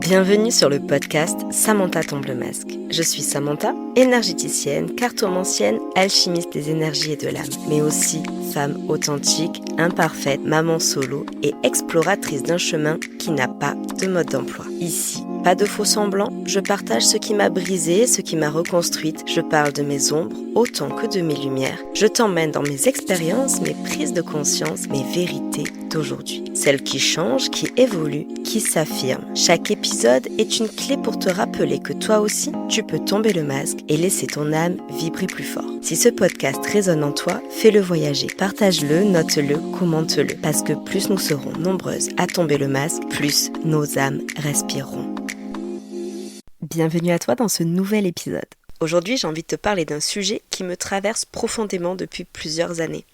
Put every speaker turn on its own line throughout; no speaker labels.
Bienvenue sur le podcast Samantha tombe le masque. Je suis Samantha, énergéticienne, cartomancienne, alchimiste des énergies et de l'âme, mais aussi femme authentique, imparfaite, maman solo et exploratrice d'un chemin qui n'a pas de mode d'emploi. Ici, pas de faux semblants, je partage ce qui m'a brisée, ce qui m'a reconstruite, je parle de mes ombres autant que de mes lumières. Je t'emmène dans mes expériences, mes prises de conscience, mes vérités d'aujourd'hui. Celles qui changent, qui évoluent, qui s'affirment. Chaque épisode est une clé pour te rappeler que toi aussi, tu peux tomber le masque et laisser ton âme vibrer plus fort. Si ce podcast résonne en toi, fais-le voyager. Partage-le, note-le, commente-le. Parce que plus nous serons nombreuses à tomber le masque, plus nos âmes respireront. Bienvenue à toi dans ce nouvel épisode. Aujourd'hui, j'ai envie de te parler d'un sujet qui me traverse profondément depuis plusieurs années.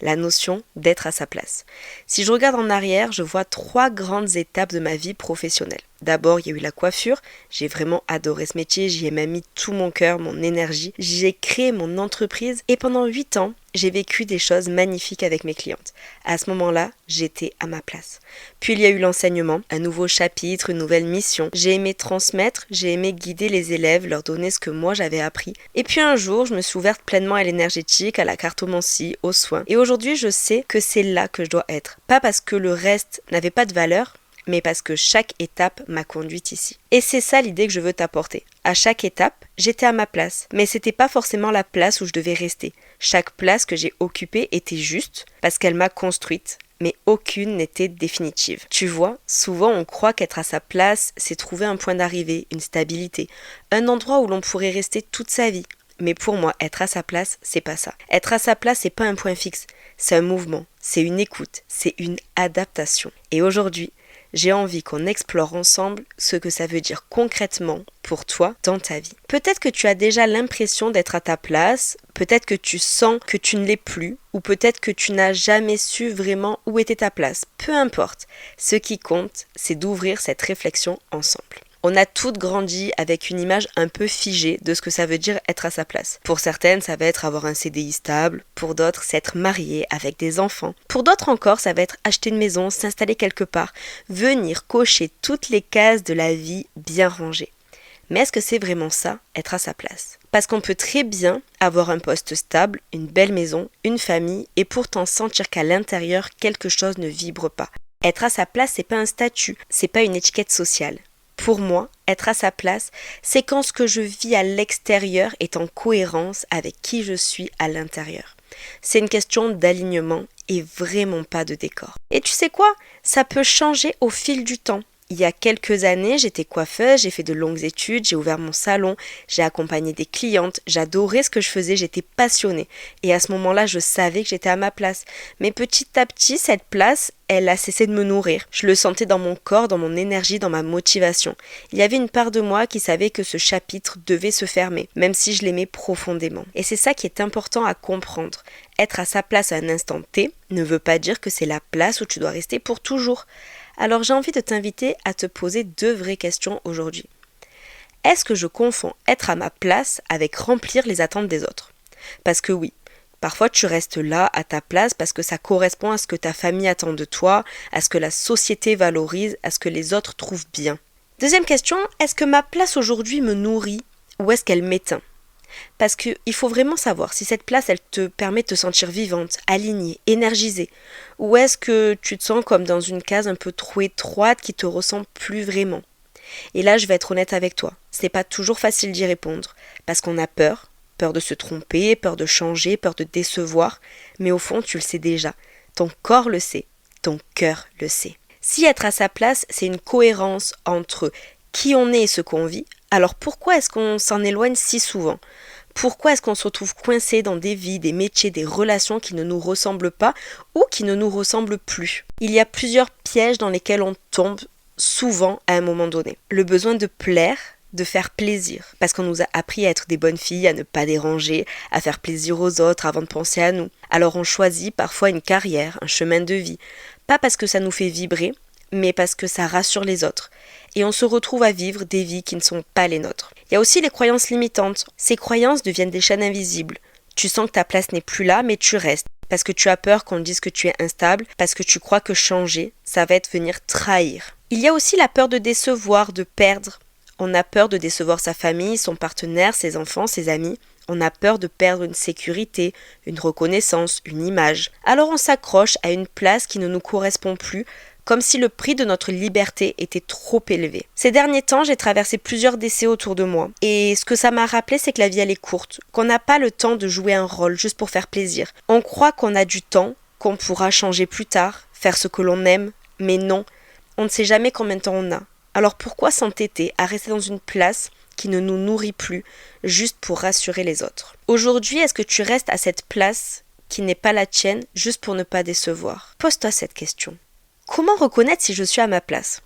La notion d'être à sa place. Si je regarde en arrière, je vois 3 grandes étapes de ma vie professionnelle. D'abord, il y a eu la coiffure. J'ai vraiment adoré ce métier. J'y ai même mis tout mon cœur, mon énergie. J'ai créé mon entreprise et pendant 8 ans, j'ai vécu des choses magnifiques avec mes clientes. À ce moment-là, j'étais à ma place. Puis il y a eu l'enseignement, un nouveau chapitre, une nouvelle mission. J'ai aimé transmettre, j'ai aimé guider les élèves, leur donner ce que moi j'avais appris. Et puis un jour, je me suis ouverte pleinement à l'énergétique, à la cartomancie, aux soins. Et aujourd'hui, je sais que c'est là que je dois être. Pas parce que le reste n'avait pas de valeur, mais parce que chaque étape m'a conduite ici. Et c'est ça l'idée que je veux t'apporter. À chaque étape, j'étais à ma place, mais c'était pas forcément la place où je devais rester. Chaque place que j'ai occupée était juste parce qu'elle m'a construite, mais aucune n'était définitive. Tu vois, souvent on croit qu'être à sa place, c'est trouver un point d'arrivée, une stabilité, un endroit où l'on pourrait rester toute sa vie. Mais pour moi, être à sa place, c'est pas ça. Être à sa place, c'est pas un point fixe, c'est un mouvement, c'est une écoute, c'est une adaptation. Et aujourd'hui, j'ai envie qu'on explore ensemble ce que ça veut dire concrètement pour toi dans ta vie. Peut-être que tu as déjà l'impression d'être à ta place, peut-être que tu sens que tu ne l'es plus, ou peut-être que tu n'as jamais su vraiment où était ta place. Peu importe, ce qui compte, c'est d'ouvrir cette réflexion ensemble. On a toutes grandi avec une image un peu figée de ce que ça veut dire être à sa place. Pour certaines, ça va être avoir un CDI stable. Pour d'autres, c'est être marié avec des enfants. Pour d'autres encore, ça va être acheter une maison, s'installer quelque part, venir cocher toutes les cases de la vie bien rangées. Mais est-ce que c'est vraiment ça, être à sa place ? Parce qu'on peut très bien avoir un poste stable, une belle maison, une famille, et pourtant sentir qu'à l'intérieur, quelque chose ne vibre pas. Être à sa place, c'est pas un statut, c'est pas une étiquette sociale. Pour moi, être à sa place, c'est quand ce que je vis à l'extérieur est en cohérence avec qui je suis à l'intérieur. C'est une question d'alignement et vraiment pas de décor. Et tu sais quoi ? Ça peut changer au fil du temps. Il y a quelques années, j'étais coiffeuse, j'ai fait de longues études, j'ai ouvert mon salon, j'ai accompagné des clientes, j'adorais ce que je faisais, j'étais passionnée. Et à ce moment-là, je savais que j'étais à ma place. Mais petit à petit, cette place, elle a cessé de me nourrir. Je le sentais dans mon corps, dans mon énergie, dans ma motivation. Il y avait une part de moi qui savait que ce chapitre devait se fermer, même si je l'aimais profondément. Et c'est ça qui est important à comprendre. Être à sa place à un instant T ne veut pas dire que c'est la place où tu dois rester pour toujours. Alors j'ai envie de t'inviter à te poser 2 vraies questions aujourd'hui. Est-ce que je confonds être à ma place avec remplir les attentes des autres ? Parce que oui, parfois tu restes là à ta place parce que ça correspond à ce que ta famille attend de toi, à ce que la société valorise, à ce que les autres trouvent bien. Deuxième question, est-ce que ma place aujourd'hui me nourrit ou est-ce qu'elle m'éteint ? Parce qu'il faut vraiment savoir si cette place, elle te permet de te sentir vivante, alignée, énergisée. Ou est-ce que tu te sens comme dans une case un peu trop étroite qui te ressemble plus vraiment ? Et là, je vais être honnête avec toi. C'est pas toujours facile d'y répondre. Parce qu'on a peur de se tromper, peur de changer, peur de décevoir. Mais au fond, tu le sais déjà. Ton corps le sait, ton cœur le sait. Si être à sa place, c'est une cohérence entre qui on est et ce qu'on vit, alors pourquoi est-ce qu'on s'en éloigne si souvent ? Pourquoi est-ce qu'on se retrouve coincé dans des vies, des métiers, des relations qui ne nous ressemblent pas ou qui ne nous ressemblent plus ? Il y a plusieurs pièges dans lesquels on tombe souvent à un moment donné. Le besoin de plaire, de faire plaisir, parce qu'on nous a appris à être des bonnes filles, à ne pas déranger, à faire plaisir aux autres avant de penser à nous. Alors on choisit parfois une carrière, un chemin de vie, pas parce que ça nous fait vibrer, mais parce que ça rassure les autres. Et on se retrouve à vivre des vies qui ne sont pas les nôtres. Il y a aussi les croyances limitantes. Ces croyances deviennent des chaînes invisibles. Tu sens que ta place n'est plus là, mais tu restes. parce que tu as peur qu'on dise que tu es instable, parce que tu crois que changer, ça va être venir trahir. Il y a aussi la peur de décevoir, de perdre. On a peur de décevoir sa famille, son partenaire, ses enfants, ses amis. On a peur de perdre une sécurité, une reconnaissance, une image. Alors on s'accroche à une place qui ne nous correspond plus, comme si le prix de notre liberté était trop élevé. Ces derniers temps, j'ai traversé plusieurs décès autour de moi. Et ce que ça m'a rappelé, c'est que la vie, elle est courte, qu'on n'a pas le temps de jouer un rôle juste pour faire plaisir. On croit qu'on a du temps, qu'on pourra changer plus tard, faire ce que l'on aime, mais non, on ne sait jamais combien de temps on a. Alors pourquoi s'entêter à rester dans une place qui ne nous nourrit plus, juste pour rassurer les autres? Aujourd'hui, est-ce que tu restes à cette place qui n'est pas la tienne, juste pour ne pas décevoir? Pose-toi cette question. Comment reconnaître si je suis à ma place?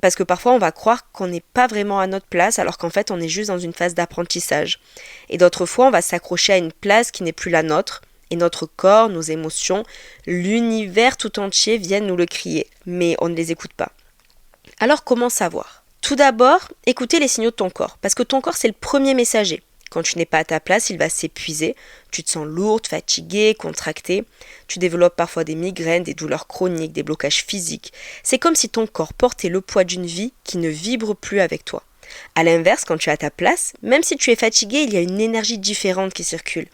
Parce que parfois on va croire qu'on n'est pas vraiment à notre place alors qu'en fait on est juste dans une phase d'apprentissage. Et d'autres fois on va s'accrocher à une place qui n'est plus la nôtre et notre corps, nos émotions, l'univers tout entier viennent nous le crier, mais on ne les écoute pas. Alors comment savoir? Tout d'abord, écoutez les signaux de ton corps, parce que ton corps c'est le premier messager. Quand tu n'es pas à ta place, il va s'épuiser, tu te sens lourde, fatiguée, contractée, tu développes parfois des migraines, des douleurs chroniques, des blocages physiques. C'est comme si ton corps portait le poids d'une vie qui ne vibre plus avec toi. A l'inverse, quand tu es à ta place, même si tu es fatiguée, il y a une énergie différente qui circule.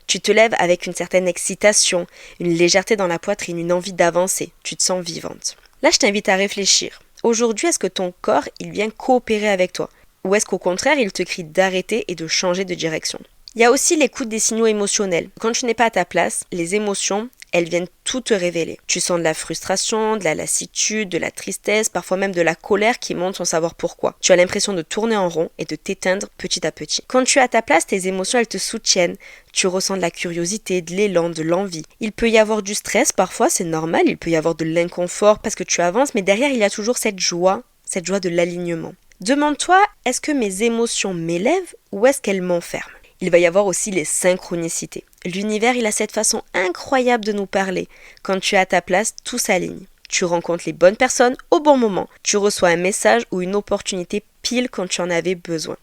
Tu te lèves avec une certaine excitation, une légèreté dans la poitrine, une envie d'avancer, tu te sens vivante. Là, je t'invite à réfléchir. Aujourd'hui, est-ce que ton corps, il vient coopérer avec toi? Ou est-ce qu'au contraire, il te crie d'arrêter et de changer de direction? Il y a aussi l'écoute des signaux émotionnels. Quand tu n'es pas à ta place, les émotions, elles viennent tout te révéler. Tu sens de la frustration, de la lassitude, de la tristesse, parfois même de la colère qui monte sans savoir pourquoi. Tu as l'impression de tourner en rond et de t'éteindre petit à petit. Quand tu es à ta place, tes émotions, elles te soutiennent. Tu ressens de la curiosité, de l'élan, de l'envie. Il peut y avoir du stress parfois, c'est normal. Il peut y avoir de l'inconfort parce que tu avances, mais derrière, il y a toujours cette joie de l'alignement. Demande-toi, est-ce que mes émotions m'élèvent ou est-ce qu'elles m'enferment? Il va y avoir aussi les synchronicités. L'univers, il a cette façon incroyable de nous parler. Quand tu es à ta place, tout s'aligne. Tu rencontres les bonnes personnes au bon moment. Tu reçois un message ou une opportunité pile quand tu en avais besoin.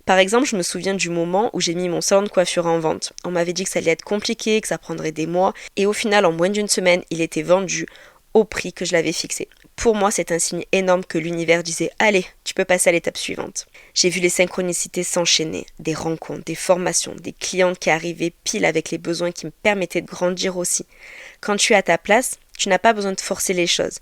Par exemple, je me souviens du moment où j'ai mis mon salon de coiffure en vente. On m'avait dit que ça allait être compliqué, que ça prendrait des mois. Et au final, en moins d'une semaine, il était vendu au prix que je l'avais fixé. Pour moi, c'est un signe énorme que l'univers disait « Allez, tu peux passer à l'étape suivante ». J'ai vu les synchronicités s'enchaîner, des rencontres, des formations, des clientes qui arrivaient pile avec les besoins qui me permettaient de grandir aussi. Quand tu es à ta place, tu n'as pas besoin de forcer les choses.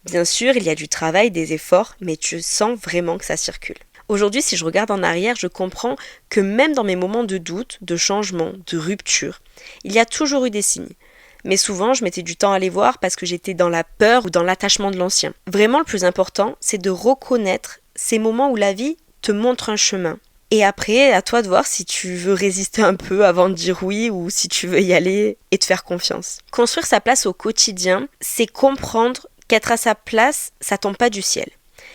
Bien sûr, il y a du travail, des efforts, mais tu sens vraiment que ça circule. Aujourd'hui, si je regarde en arrière, je comprends que même dans mes moments de doute, de changement, de rupture, il y a toujours eu des signes. Mais souvent, je mettais du temps à les voir parce que j'étais dans la peur ou dans l'attachement de l'ancien. Vraiment, le plus important, c'est de reconnaître ces moments où la vie te montre un chemin. Et après, à toi de voir si tu veux résister un peu avant de dire oui ou si tu veux y aller et te faire confiance. Construire sa place au quotidien, c'est comprendre qu'être à sa place, ça tombe pas du ciel.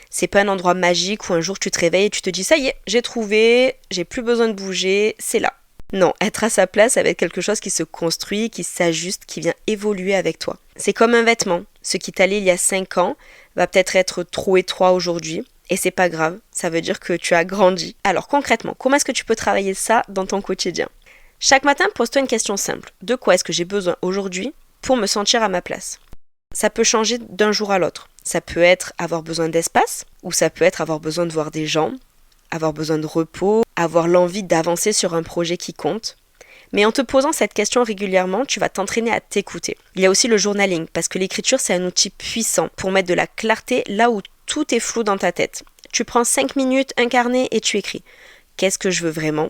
C'est pas un endroit magique où un jour tu te réveilles et tu te dis « Ça y est, j'ai trouvé, j'ai plus besoin de bouger, c'est là ». Non, être à sa place, ça va être quelque chose qui se construit, qui s'ajuste, qui vient évoluer avec toi. C'est comme un vêtement. Ce qui t'allait il y a 5 ans va peut-être être trop étroit aujourd'hui. Et c'est pas grave, ça veut dire que tu as grandi. Alors concrètement, comment est-ce que tu peux travailler ça dans ton quotidien? Chaque matin, pose-toi une question simple. De quoi est-ce que j'ai besoin aujourd'hui pour me sentir à ma place? Ça peut changer d'un jour à l'autre. Ça peut être avoir besoin d'espace, ou ça peut être avoir besoin de voir des gens, avoir besoin de repos, avoir l'envie d'avancer sur un projet qui compte. Mais en te posant cette question régulièrement, tu vas t'entraîner à t'écouter. Il y a aussi le journaling, parce que l'écriture, c'est un outil puissant pour mettre de la clarté là où tout est flou dans ta tête. Tu prends 5 minutes, un carnet et tu écris. Qu'est-ce que je veux vraiment?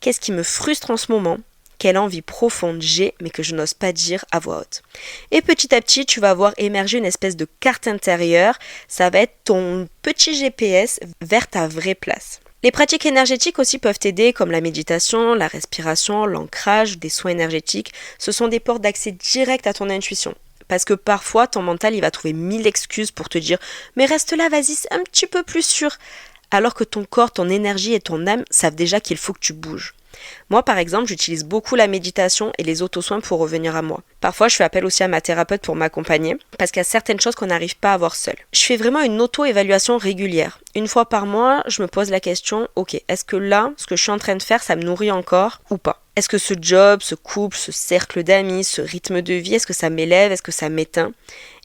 Qu'est-ce qui me frustre en ce moment? Quelle envie profonde j'ai, mais que je n'ose pas dire à voix haute. Et petit à petit, tu vas voir émerger une espèce de carte intérieure. Ça va être ton petit GPS vers ta vraie place. Les pratiques énergétiques aussi peuvent t'aider, comme la méditation, la respiration, l'ancrage, des soins énergétiques. Ce sont des portes d'accès direct à ton intuition. Parce que parfois, ton mental, il va trouver 1000 excuses pour te dire « Mais reste là, vas-y, c'est un petit peu plus sûr ». Alors que ton corps, ton énergie et ton âme savent déjà qu'il faut que tu bouges. Moi, par exemple, j'utilise beaucoup la méditation et les auto-soins pour revenir à moi. Parfois, je fais appel aussi à ma thérapeute pour m'accompagner, parce qu'il y a certaines choses qu'on n'arrive pas à voir seul. Je fais vraiment une auto-évaluation régulière. Une fois par mois, je me pose la question, ok, est-ce que là, ce que je suis en train de faire, ça me nourrit encore ou pas? Est-ce que ce job, ce couple, ce cercle d'amis, ce rythme de vie, est-ce que ça m'élève, est-ce que ça m'éteint?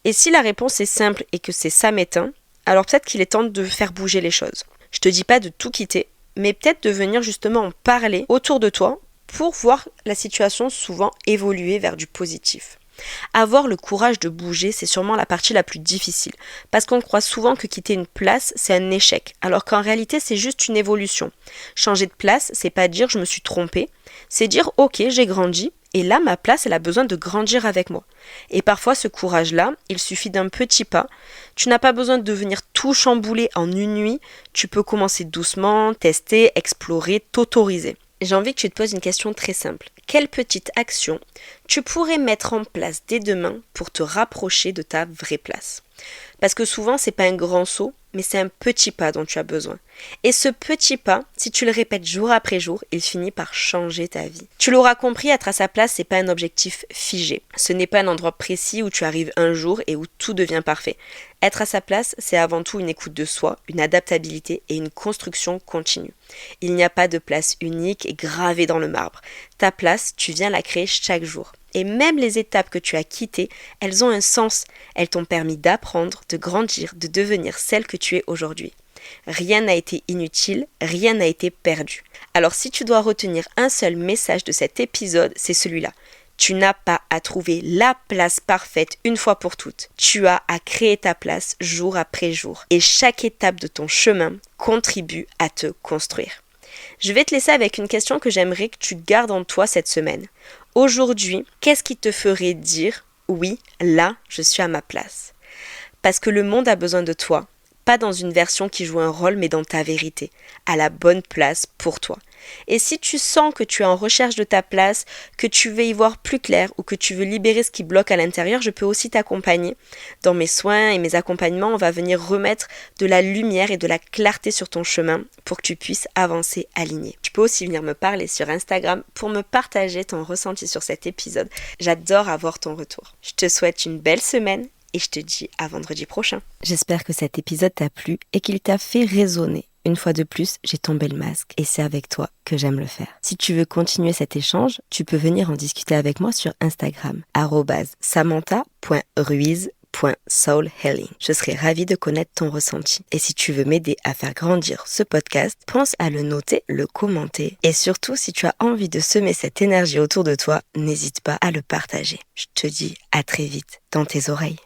Et si la réponse est simple et que c'est ça m'éteint, alors peut-être qu'il est temps de faire bouger les choses. Je te dis pas de tout quitter, mais peut-être de venir justement en parler autour de toi pour voir la situation souvent évoluer vers du positif. Avoir le courage de bouger, c'est sûrement la partie la plus difficile, parce qu'on croit souvent que quitter une place, c'est un échec, alors qu'en réalité, c'est juste une évolution. Changer de place, c'est pas dire je me suis trompée, c'est dire ok, j'ai grandi, et là, ma place, elle a besoin de grandir avec moi. Et parfois, ce courage-là, il suffit d'un petit pas. Tu n'as pas besoin de devenir tout chamboulé en une nuit, tu peux commencer doucement, tester, explorer, t'autoriser. J'ai envie que tu te poses une question très simple. Quelle petite action tu pourrais mettre en place dès demain pour te rapprocher de ta vraie place? Parce que souvent, c'est pas un grand saut, mais c'est un petit pas dont tu as besoin. Et ce petit pas, si tu le répètes jour après jour, il finit par changer ta vie. Tu l'auras compris, être à sa place, c'est pas un objectif figé. Ce n'est pas un endroit précis où tu arrives un jour et où tout devient parfait. Être à sa place, c'est avant tout une écoute de soi, une adaptabilité et une construction continue. Il n'y a pas de place unique et gravée dans le marbre. Ta place, tu viens la créer chaque jour. Et même les étapes que tu as quittées, elles ont un sens. Elles t'ont permis d'apprendre, de grandir, de devenir celle que tu es aujourd'hui. Rien n'a été inutile, rien n'a été perdu. Alors si tu dois retenir un seul message de cet épisode, c'est celui-là. Tu n'as pas à trouver la place parfaite une fois pour toutes. Tu as à créer ta place jour après jour. Et chaque étape de ton chemin contribue à te construire. Je vais te laisser avec une question que j'aimerais que tu gardes en toi cette semaine. Aujourd'hui, qu'est-ce qui te ferait dire « Oui, là, je suis à ma place ». Parce que le monde a besoin de toi, pas dans une version qui joue un rôle, mais dans ta vérité, à la bonne place pour toi. Et si tu sens que tu es en recherche de ta place, que tu veux y voir plus clair ou que tu veux libérer ce qui bloque à l'intérieur, je peux aussi t'accompagner. Dans mes soins et mes accompagnements, on va venir remettre de la lumière et de la clarté sur ton chemin pour que tu puisses avancer aligné. Tu peux aussi venir me parler sur Instagram pour me partager ton ressenti sur cet épisode. J'adore avoir ton retour. Je te souhaite une belle semaine et je te dis à vendredi prochain. J'espère que cet épisode t'a plu et qu'il t'a fait résonner. Une fois de plus, j'ai tombé le masque et c'est avec toi que j'aime le faire. Si tu veux continuer cet échange, tu peux venir en discuter avec moi sur Instagram, @samantha.ruiz.soulhealing. Je serai ravie de connaître ton ressenti. Et si tu veux m'aider à faire grandir ce podcast, pense à le noter, le commenter. Et surtout, si tu as envie de semer cette énergie autour de toi, n'hésite pas à le partager. Je te dis à très vite dans tes oreilles.